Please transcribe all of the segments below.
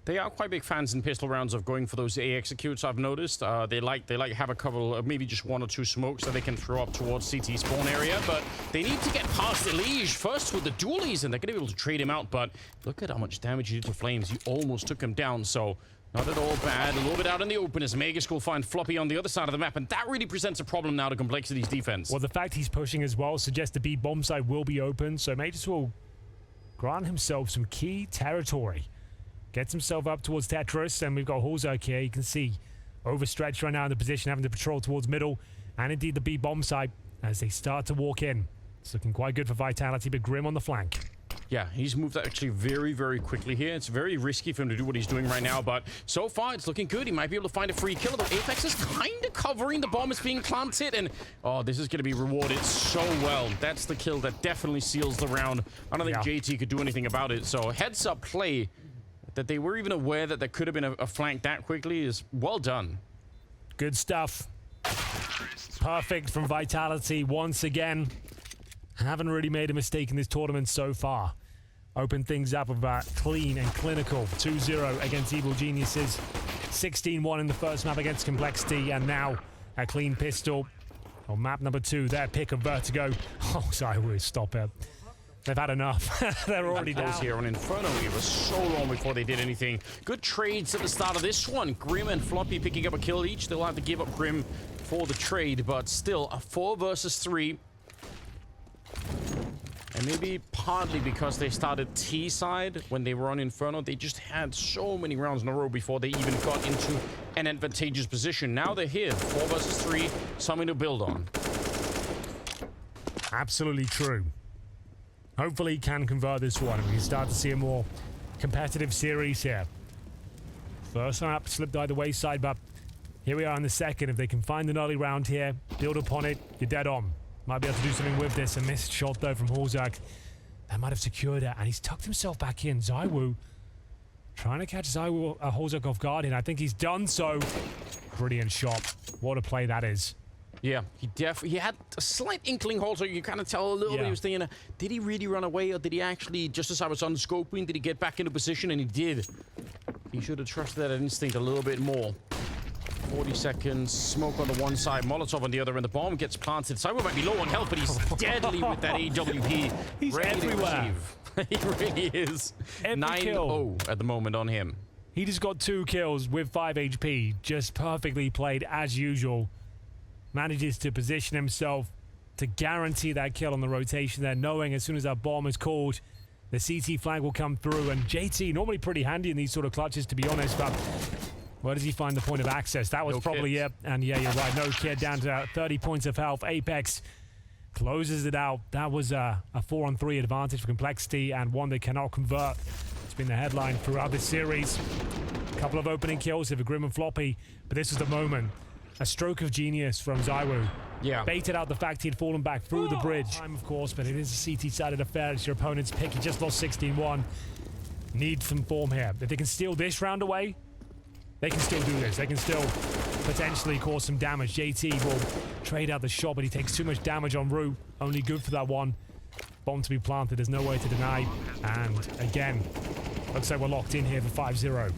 They are quite big fans in pistol rounds of going for those A executes, I've noticed. They like have a couple, maybe just one or two smokes that they can throw up towards CT spawn area, but they need to get past Elige first with the dualies, and they're going to be able to trade him out, but look at how much damage you did to Flames. You almost took him down, so not at all bad. A little bit out in the open as Magus will find Floppy on the other side of the map, and that really presents a problem now to Complexity's defense. Well, the fact he's pushing as well suggests the B bomb side will be open, so Magus will grant himself some key territory. Gets himself up towards Tetris, and we've got Hulzak here. You can see overstretched right now in the position, having to patrol towards middle, and indeed the B bomb side as they start to walk in. It's looking quite good for Vitality, but Grim on the flank. Yeah, he's moved actually very, very quickly here. It's very risky for him to do what he's doing right now, but so far it's looking good. He might be able to find a free kill, although Apex is kind of covering. The bomb is being planted, and oh, this is going to be rewarded so well. That's the kill that definitely seals the round. I don't think JT could do anything about it, so heads up play that they were even aware that there could have been a flank that quickly is well done. Good stuff. Perfect from Vitality once again. Haven't really made a mistake in this tournament so far. Open things up about clean and clinical. 2-0 against Evil Geniuses. 16-1 in the first map against Complexity, and now a clean pistol on map number 2. Their pick of Vertigo. Oh, sorry, we'll stop it. They've had enough. They're already down. Here on Inferno. It was so long before they did anything. Good trades at the start of this one. Grim and Floppy picking up a kill each. They'll have to give up Grim for the trade, but still a 4 versus 3. And maybe partly because they started T side when they were on Inferno, they just had so many rounds in a row before they even got into an advantageous position. Now they're here, 4 versus 3, something to build on. Absolutely true. Hopefully he can convert this one, and we can start to see a more competitive series here. First map slipped by the wayside, but here we are in the second. If they can find an early round here, build upon it, you're dead on. Might be able to do something with this. A missed shot, though, from Hulzak. That might have secured it, and he's tucked himself back in. ZywOo trying to catch Hulzak off guard, and I think he's done so. Brilliant shot. What a play that is. Yeah, he had a slight inkling hole, so you kind of tell a little bit. He was thinking, did he really run away, or did he actually, just as I was unscoping, did he get back into position? And he did. He should have trusted that instinct a little bit more. 40 seconds, smoke on the one side, Molotov on the other, and the bomb gets planted. ZywOo might be low on health, but he's deadly with that AWP. He's everywhere. He really is. 9-0 at the moment on him. He just got 2 kills with 5 HP. Just perfectly played as usual. Manages to position himself to guarantee that kill on the rotation there, knowing as soon as that bomb is called, the CT flag will come through. And JT, normally pretty handy in these sort of clutches, to be honest, but where does he find the point of access? That was probably it. And yeah, you're right. No kid, down to 30 points of health. Apex closes it out. That was a 4-on-3 advantage for Complexity, and one they cannot convert. It's been the headline throughout this series. A couple of opening kills here for Grim and Floppy, but this was the moment. A stroke of genius from ZywOo. Yeah. Baited out the fact he'd fallen back through the bridge. Time, of course, but it is a CT-sided affair. It's your opponent's pick. He just lost 16-1. Need some form here. If they can steal this round away, they can still do this. They can still potentially cause some damage. JT will trade out the shot, but he takes too much damage en route. Only good for that one. Bomb to be planted. There's no way to deny. And again, looks like we're locked in here for 5-0.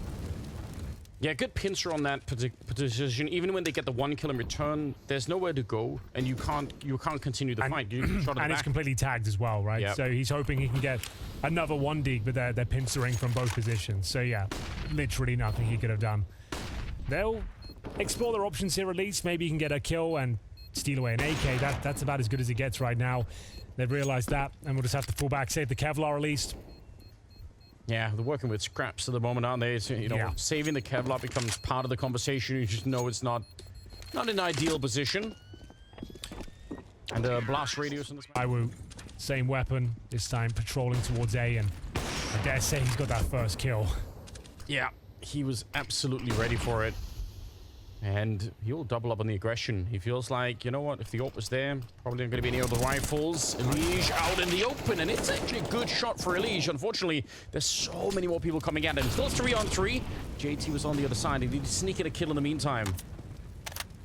Yeah, good pincer on that position. Even when they get the 1 kill in return, there's nowhere to go, and you can't continue the fight. You shot and it's completely tagged as well, right? Yep. So he's hoping he can get another 1 dig, but they're pincering from both positions. So yeah, literally nothing he could have done. They'll explore their options here at least. Maybe he can get a kill and steal away an AK. That's about as good as it gets right now. They've realized that, and we'll just have to fall back, save the Kevlar at least. Yeah, they're working with scraps at the moment, aren't they? So, you know, saving the Kevlar becomes part of the conversation. You just know it's not an ideal position. And blast radius on this. ZywOo, same weapon, this time patrolling towards A, and I dare say he's got that first kill. Yeah, he was absolutely ready for it. And he'll double up on the aggression. He feels like, you know what, if the AWP was there, probably not going to be any other rifles. Elige out in the open, and it's actually a good shot for Elige. Unfortunately, there's so many more people coming at him. Still 3-on-3. JT was on the other side. He did sneak in a kill in the meantime.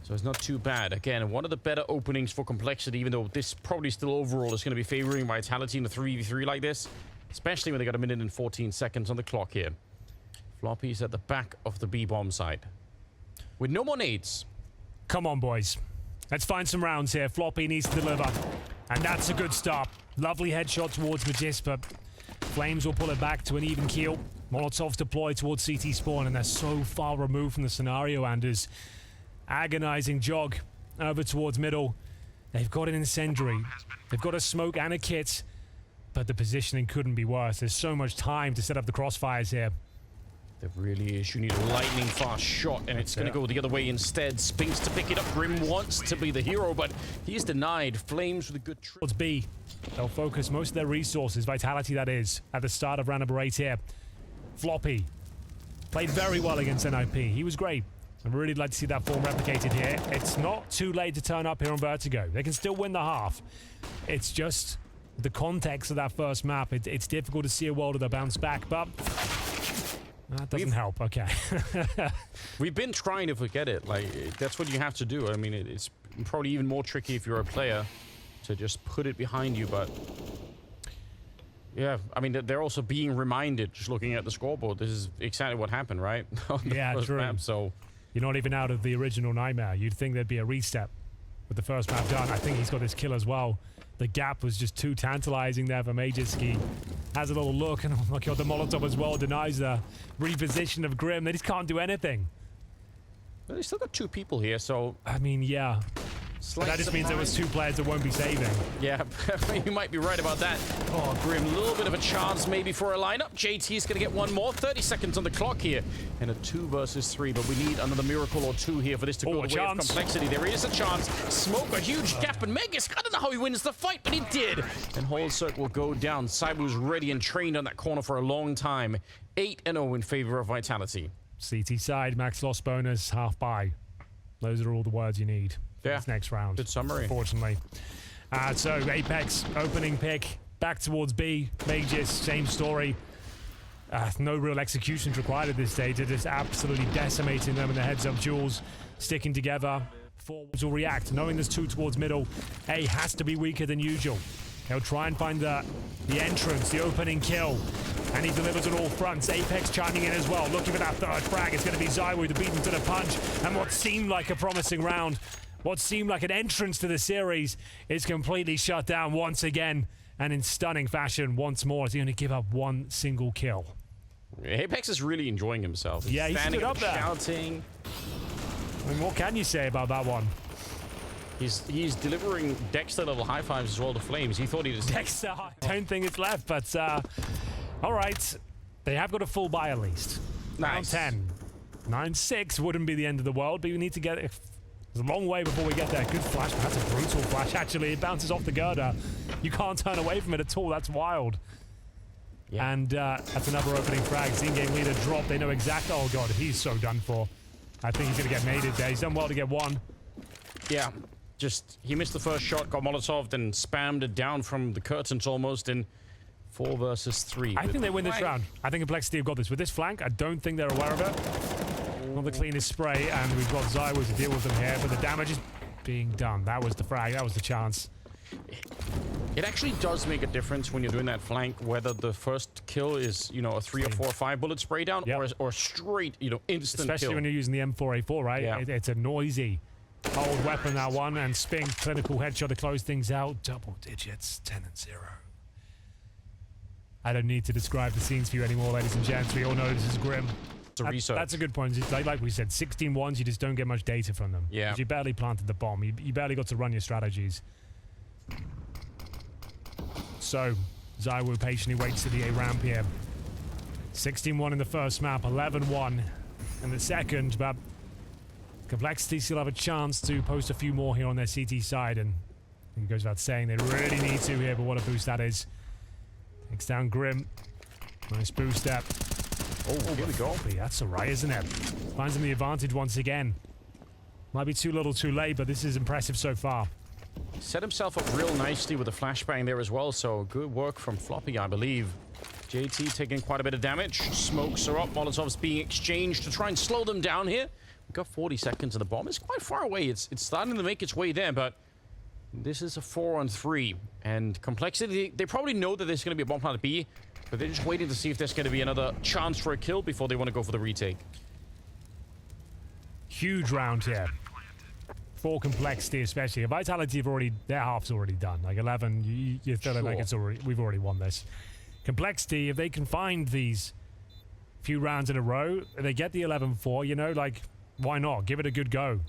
So it's not too bad. Again, one of the better openings for Complexity, even though this probably still overall is going to be favoring Vitality in a 3v3 like this. Especially when they got 1 minute and 14 seconds on the clock here. Floppy's at the back of the B bomb site with no more nades. Come on, boys. Let's find some rounds here. Floppy needs to deliver. And that's a good start. Lovely headshot towards Magis, but Flames will pull it back to an even keel. Molotovs deploy towards CT spawn, and they're so far removed from the scenario, Anders. Agonizing jog over towards middle. They've got an incendiary. They've got a smoke and a kit, but the positioning couldn't be worse. There's so much time to set up the crossfires here. There really is. You need a lightning fast shot, and it's going to go the other way instead. Spinks to pick it up. Grim wants to be the hero, but he's denied. Flames with a good trip. Towards B. They'll focus most of their resources, vitality that is, at the start of round number 8 here. Floppy played very well against NIP. He was great. I'd really like to see that form replicated here. It's not too late to turn up here on Vertigo. They can still win the half. It's just the context of that first map. It's difficult to see a world of the bounce back, but that doesn't help. Okay. We've been trying to forget it. Like, that's what you have to do. I mean, it's probably even more tricky if you're a player to just put it behind you, but yeah, I mean, they're also being reminded, just looking at the scoreboard, this is exactly what happened, right? On the first true. map, so you're not even out of the original nightmare. You'd think there'd be a restep with the first map done. I think he's got this kill as well. The gap was just too tantalizing there for Majors. He has a little look, and oh my god, the Molotov as well denies the reposition of Grim. They just can't do anything. but they still got 2 people here, so I mean, yeah. slight That just means there was 2 players that won't be saving. Yeah, you might be right about that. Oh, Grim, a little bit of a chance maybe for a lineup. JT's going to get one more. 30 seconds on the clock here. And a 2 versus 3, but we need another miracle or 2 here for this to go the way of complexity. There is a chance. Smoke, a huge gap, and Megas, I don't know how he wins the fight, but he did. And Whole Circle will go down. Cyber's ready and trained on that corner for a long time. 8-0 in favor of Vitality. CT side, max loss bonus, half buy. Those are all the words you need. Yeah. This next round. Good summary. Unfortunately. So Apex opening pick back towards B. Magis, same story. No real executions required at this stage. They're just absolutely decimating them in the heads-up duels, sticking together. Forwards will react, knowing there's 2 towards middle. A has to be weaker than usual. He'll try and find the entrance, the opening kill, and he delivers on all fronts. Apex chiming in as well, looking for that 3rd frag. It's going to be Zywoo to beat him to the punch, and what seemed like a promising round, what seemed like an entrance to the series, is completely shut down once again, and in stunning fashion once more. Is he going to give up 1 single kill? Apex is really enjoying himself. Yeah, he's standing stood up there. shouting. I mean, what can you say about that one? He's delivering Dexter level high fives as well to Flames. He thought he just Dexter, I don't think it's left, but all right. They have got a full buy at least. Nice. Round 10. 9-6 wouldn't be the end of the world, but we need to get it. There's a long way before we get there. Good flash, but that's a brutal flash, actually. It bounces off the girder. You can't turn away from it at all. That's wild. Yeah. And that's another opening frag. Scene game leader drop. They know exactly. Oh, God, he's so done for. I think he's going to get mated there. He's done well to get 1. Yeah. Just, he missed the first shot, got Molotov, then spammed it down from the curtains almost in 4 versus 3. I think they win this round. I think Complexity have got this. With this flank, I don't think they're aware of it. Not the cleanest spray, and we've got Zywoo to deal with them here, but the damage is being done. That was the frag. That was the chance. It actually does make a difference when you're doing that flank, whether the first kill is, you know, a 3 or 4 or 5 bullet spray down, or straight, you know, instant Especially kill. when you're using the M4A4, right? Yeah. It's a noisy old weapon, that one, and Spink, clinical headshot to close things out. Double digits, 10-0. I don't need to describe the scenes for you anymore, ladies and gents. We all know this is grim. That's a good point. Like we said, 16 ones, you just don't get much data from them. Yeah. You barely planted the bomb. You barely got to run your strategies. So, Zywoo patiently waits to the A ramp here. 16-1 in the first map, 11-1 in the second, but Complexity still have a chance to post a few more here on their CT side, and I think it goes without saying they really need to here, but what a boost that is. Takes down Grim. Nice boost there. Oh, here we go. That's alright, isn't it? Finds him the advantage once again. Might be too little too late, but this is impressive so far. Set himself up real nicely with a flashbang there as well, so good work from Floppy, I believe. JT taking quite a bit of damage. Smokes are up. Molotovs being exchanged to try and slow them down here. We've got 40 seconds, and the bomb is quite far away. It's starting to make its way there, but this is a 4-on-3. And Complexity, they probably know that there's going to be a bomb plan at B, But they're just waiting to see if there's going to be another chance for a kill before they want to go for the retake. Huge round here. For complexity, especially. Vitality have already, their half's already done. Like 11, you're feeling like it's already, we've already won this. Complexity, if they can find these few rounds in a row, they get the 11-4, you know, like, why not? Give it a good go.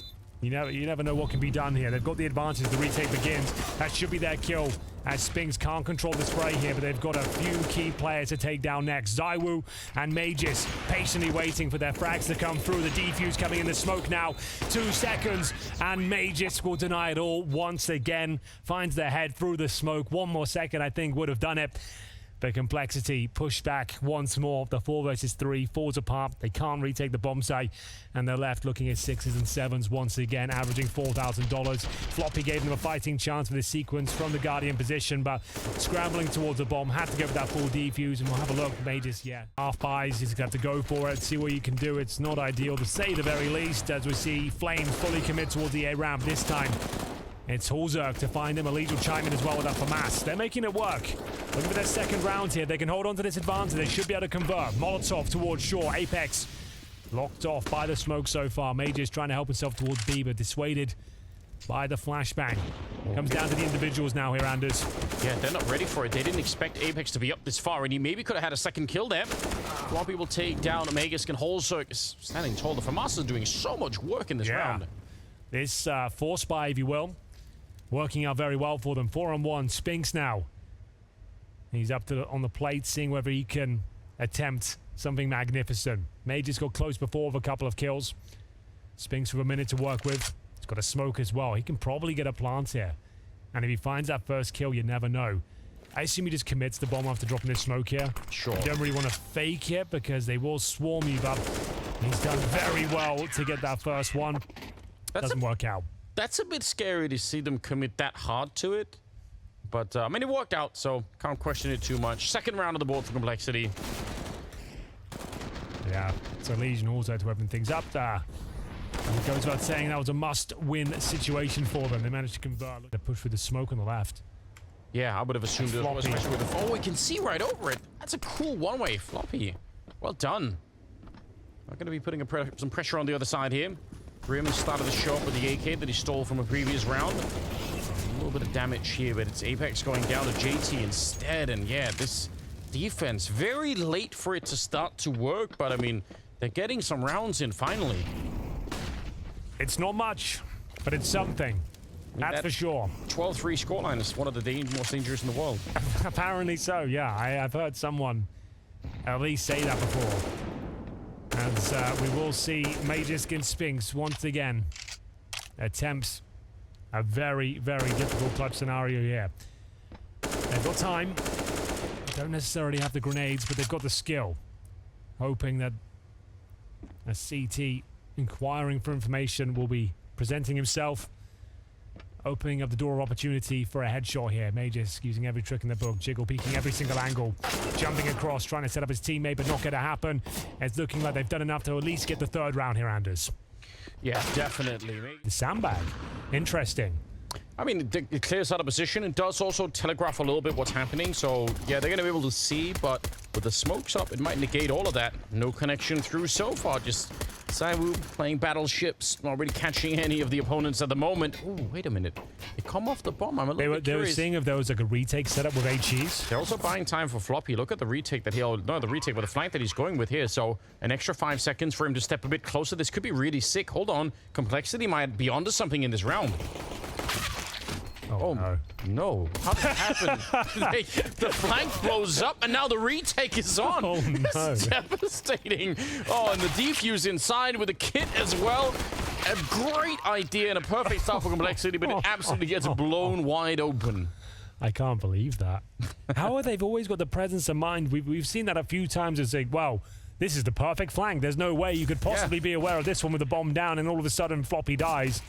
You never know what can be done here. They've got the advantage. The retake begins. That should be their kill. As Spinks can't control the spray here, but they've got a few key players to take down next. Zywoo and Mages patiently waiting for their frags to come through. The defuse coming in the smoke now. 2 seconds, and Mages will deny it all once again. Finds their head through the smoke. 1 more second, I think, would have done it. The complexity pushed back once more. The 4 versus 3 falls apart. They can't retake the bomb site, and they're left looking at 6s and 7s once again, averaging $4,000. Floppy gave them a fighting chance for this sequence from the Guardian position, but scrambling towards the bomb, had to go for that full defuse, and we'll have a look. Mages, yeah, half buys. He's got to go for it, see what you can do. It's not ideal to say the very least, as we see Flame fully commit towards the A ramp this time. It's Hulzerk to find him. Elite will chime in as well with that FAMAS. They're making it work. Looking for their second round here. They can hold on to this advantage. They should be able to convert. Molotov towards shore. Apex locked off by the smoke so far. Major's trying to help himself towards B, but dissuaded by the flashbang. Comes down to the individuals now here, Anders. Yeah, they're not ready for it. They didn't expect Apex to be up this far, and he maybe could have had a second kill there. Floppy will take down Omegas, and Hulzerk is standing tall. The FAMAS is doing so much work in this round. This force buy, if you will, working out very well for them. 4-on-1. Spinks now. He's up to on the plate, seeing whether he can attempt something magnificent. Major's got close before with a couple of kills. Spinks with a minute to work with. He's got a smoke as well. He can probably get a plant here. And if he finds that first kill, you never know. I assume he just commits the bomb after dropping his smoke here. Sure. You don't really want to fake it because they will swarm you, but he's done very well to get that first one. Doesn't work out. That's a bit scary to see them commit that hard to it. But, I mean, it worked out, so can't question it too much. Second round of the board for Complexity. Yeah, so Legion also to open things up there. And it goes without saying that was a must-win situation for them. They managed to convert. They push with the smoke on the left. Yeah, I would have assumed it was, especially with the... Oh, we can see right over it. That's a cool one-way, Floppy. Well done. I'm going to be putting some pressure on the other side here. Grim started the shot with the AK that he stole from a previous round. A little bit of damage here, but it's Apex going down to JT instead. And yeah, this defense, very late for it to start to work, but I mean, they're getting some rounds in finally. It's not much, but it's something. That's for sure. 12-3 scoreline is one of the most dangerous in the world. Apparently so, yeah. I've heard someone at least say that before. As we will see Major Skin Spinks once again attempts a very, very difficult clutch scenario here. They've got time. They don't necessarily have the grenades, but they've got the skill. Hoping that a CT inquiring for information will be presenting himself. Opening up the door of opportunity for a headshot here. Majors using every trick in the book. Jiggle peeking every single angle. Jumping across, trying to set up his teammate, but not going to happen. It's looking like they've done enough to at least get the third round here, Anders. Yeah, definitely. The sandbag. Interesting. I mean, it clears out a position and does also telegraph a little bit what's happening. So, yeah, they're going to be able to see, but with the smokes up, it might negate all of that. No connection through so far. Just Zywoo playing battleships, not really catching any of the opponents at the moment. Oh, wait a minute. They come off the bomb. I'm a little bit curious. They were seeing if there was like a retake setup with HEs. They're also buying time for Floppy. Look at the retake that he'll... No, the retake with the flank that he's going with here. So, an extra 5 seconds for him to step a bit closer. This could be really sick. Hold on. Complexity might be onto something in this round. Oh, no. How did that happen? The flank blows up, and now the retake is on. Oh, no. This is devastating. Oh, and the defuse inside with a kit as well. A great idea and a perfect start for Complexity, but it absolutely gets blown wide open. I can't believe that. How are they've always got the presence of mind? We've seen that a few times as like, wow, this is the perfect flank. There's no way you could possibly be aware of this one with the bomb down, and all of a sudden Floppy dies.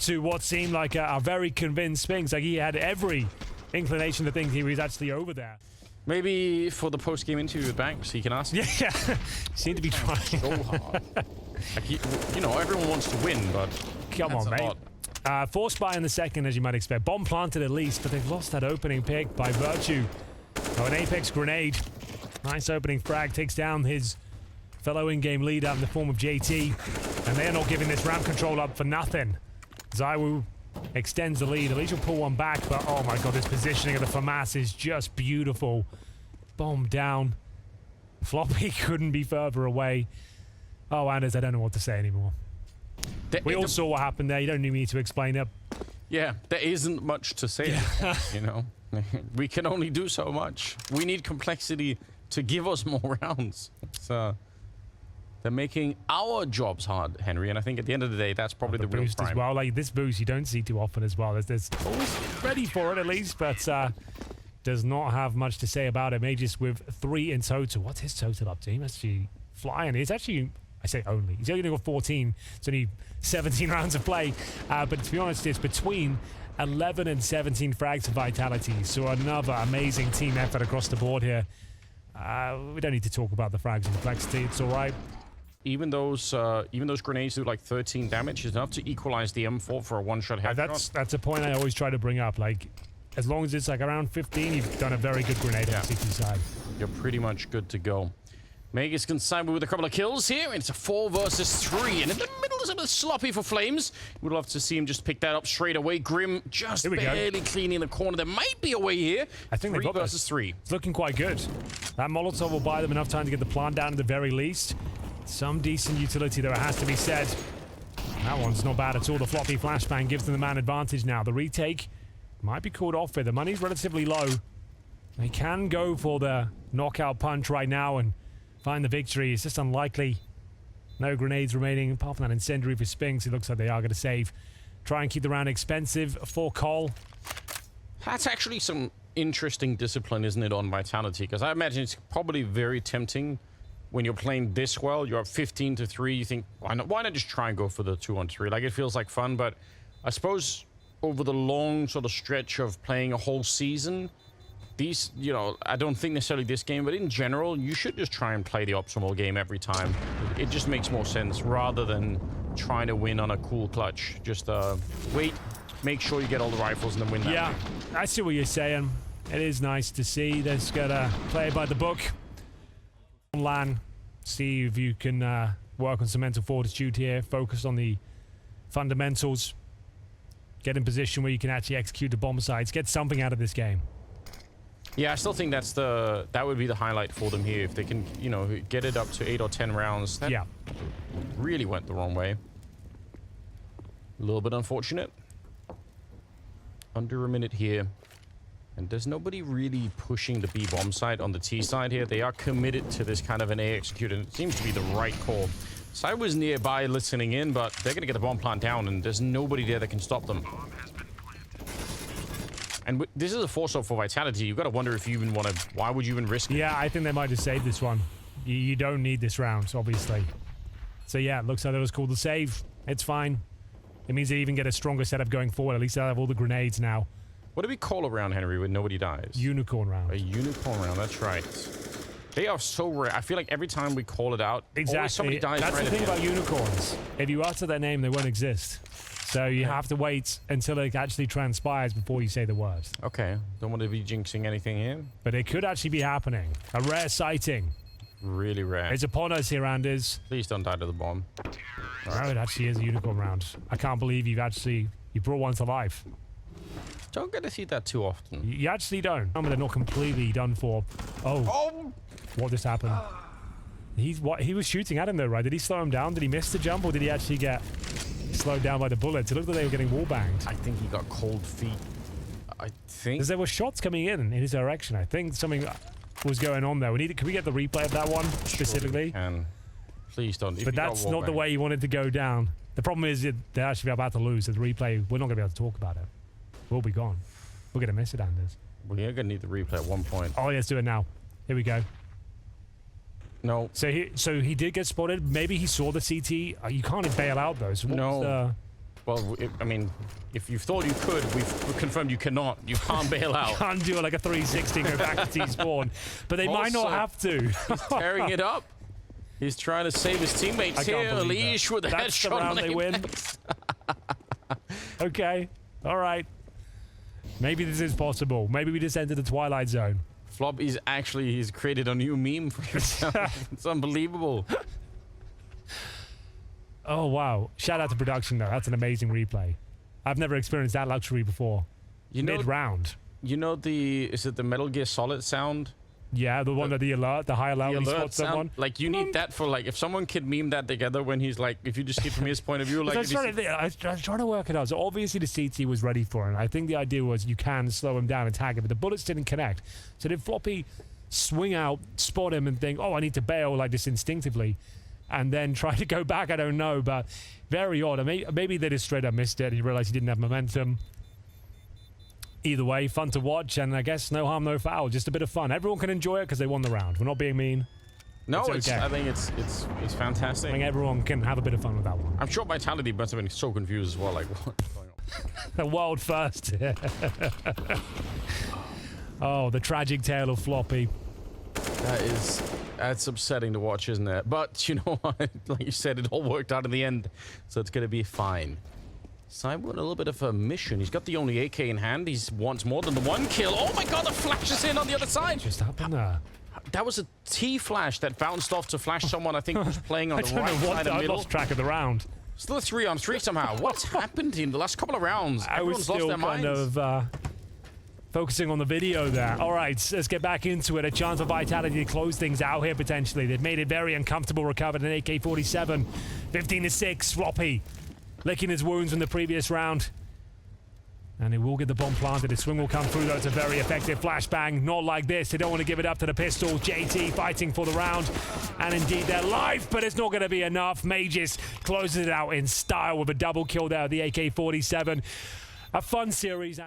To what seemed like a very convinced Spinks. Like he had every inclination to think he was actually over there. Maybe for the post-game interview with Banks, he can ask. Yeah, seemed to be trying so hard. Like you know, everyone wants to win, but come on, mate. Force buy in the second, as you might expect. Bomb planted at least, but they've lost that opening pick by virtue of an Apex grenade. Nice opening frag, takes down his fellow in-game leader in the form of JT. And they're not giving this ramp control up for nothing. Zywoo extends the lead. At least he'll pull one back, but oh my god, this positioning of the FAMAS is just beautiful. Bomb down. Floppy couldn't be further away. Oh, Anders, I don't know what to say anymore. We all saw what happened there. You don't need me to explain it. Yeah, there isn't much to say, you know? We can only do so much. We need complexity to give us more rounds. So they're making our jobs hard, Henry, and I think at the end of the day, that's probably the real boost prime. as well. Like this boost, you don't see too often as well. There's always ready for it at least, but does not have much to say about it. Mages with 3 in total. What's his total up to? He must be flying. It's actually, I say only. He's only got 14. It's only 17 rounds of play. But to be honest, it's between 11 and 17 frags of vitality. So another amazing team effort across the board here. We don't need to talk about the frags and complexity. It's all right. Even those grenades do like 13 damage is enough to equalize the M4 for a one-shot headshot. That's a point I always try to bring up. Like, as long as it's like around 15, you've done a very good grenade on the CT side. You're pretty much good to go. Megas can side with a couple of kills here. It's a 4 versus 3. And in the middle is a bit sloppy for Flames. We'd love to see him just pick that up straight away. Grim just barely cleaning the corner. There might be a way here. I think 3 versus 3. It's looking quite good. That Molotov will buy them enough time to get the plant down at the very least. Some decent utility, though, it has to be said. That one's not bad at all. The floppy flashbang gives them the man advantage now. The retake might be called off here. The money's relatively low. They can go for the knockout punch right now and find the victory. It's just unlikely. No grenades remaining, apart from that incendiary for Spinks. It looks like they are going to save. Try and keep the round expensive for Cole. That's actually some interesting discipline, isn't it, on Vitality? Because I imagine it's probably very tempting when you're playing this well. You're up 15-3. You think, why not just try and go for the 2-on-3? Like, it feels like fun, but I suppose over the long sort of stretch of playing a whole season, these, you know, I don't think necessarily this game, but in general, you should just try and play the optimal game every time. It just makes more sense rather than trying to win on a cool clutch. Just wait, make sure you get all the rifles and then win that. Yeah, I see what you're saying. It is nice to see. They're just gonna play by the book. LAN, see if you can work on some mental fortitude here. Focus on the fundamentals. Get in position where you can actually execute the bomb sites. Get something out of this game. Yeah, I still think that would be the highlight for them here. If they can, you know, get it up to 8 or 10 rounds. That really went the wrong way. A little bit unfortunate. Under a minute here. And there's nobody really pushing the B bomb side on the T side here. They are committed to this kind of an A execute, and it seems to be the right call. Side was nearby listening in, but they're going to get the bomb plant down, and there's nobody there that can stop them. And this is a force-up for Vitality. You've got to wonder if you even want to... Why would you even risk it? Yeah, I think they might just save this one. You don't need this round, obviously. So yeah, it looks like that was called the save. It's fine. It means they even get a stronger setup going forward. At least they'll have all the grenades now. What do we call a round, Henry, when nobody dies? Unicorn round. A unicorn round, that's right. They are so rare. I feel like every time we call it out, always somebody dies. That's the thing about unicorns. If you utter their name, they won't exist. So you have to wait until it actually transpires before you say the word. Okay. Don't want to be jinxing anything here. But it could actually be happening. A rare sighting. Really rare. It's upon us here, Anders. Please don't die to the bomb. Oh, it actually is a unicorn round. I can't believe you brought one to life. Don't get to see that too often. You actually don't. I mean, they're not completely done for. Oh. What just happened? He was shooting at him though, right? Did he slow him down? Did he miss the jump, or did he actually get slowed down by the bullets? It looked like they were getting wall banged. I think he got cold feet. I think. Because there were shots coming in his direction. I think something was going on there. Can we get the replay of that one specifically? Sure we can. Please don't. But that's not the way he wanted to go down. The problem is they're actually about to lose. The replay, we're not going to be able to talk about it. We'll be gone. We're going to miss it, Anders. We're going to need the replay at one point. Oh, let's do it now. Here we go. No. So he did get spotted. Maybe he saw the CT. You can't bail out, though. So no. Well, I mean, if you thought you could, we've confirmed you cannot. You can't bail out. You can't do like a 360 and go back to T-spawn. But they might not have to. He's tearing it up. He's trying to save his teammates here. Leash with a headshot on they win. Okay. All right. Maybe this is possible. Maybe we just entered the Twilight Zone. Flop is actually, he's created a new meme for himself. It's unbelievable. Oh, wow. Shout out to production, though. That's an amazing replay. I've never experienced that luxury before. Mid-round. You know is it the Metal Gear Solid sound? Yeah, the one that the high alert when he spots someone. Like, you need that for, like, if someone could meme that together when he's, like, if you just see it from his point of view, like... I was trying to work it out. So, obviously, the CT was ready for it. I think the idea was you can slow him down and tag him, but the bullets didn't connect. So, did Floppy swing out, spot him, and think, oh, I need to bail, like, this instinctively, and then try to go back? I don't know, but very odd. Maybe they just straight up missed it. He realized he didn't have momentum. Either way, fun to watch, and I guess no harm, no foul. Just a bit of fun. Everyone can enjoy it because they won the round. We're not being mean. No, it's okay. I think it's fantastic. I think everyone can have a bit of fun with that one. I'm sure Vitality must have been so confused as well. Like, what's going on? The world first. Oh, the tragic tale of Floppy. That's upsetting to watch, isn't it? But you know what? Like you said, it all worked out in the end, so it's gonna be fine. Simon, a little bit of a mission. He's got the only AK in hand. He wants more than the one kill. Oh my god, the flash is in on the other side. Just happened there. That was a T-flash that bounced off to flash someone I think who's playing on the right side of I middle. lost track of the round. Still a 3-on-3 somehow. What's happened in the last couple of rounds? I was still kind of focusing on the video there. All right, let's get back into it. A chance for Vitality to close things out here potentially. They've made it very uncomfortable. Recovered an AK-47. 15-6. Floppy licking his wounds from the previous round. And he will get the bomb planted. His swing will come through, though. It's a very effective flashbang. Not like this. They don't want to give it up to the pistol. JT fighting for the round. And indeed, they're live, but it's not going to be enough. Mages closes it out in style with a double kill there with the AK-47. A fun series. And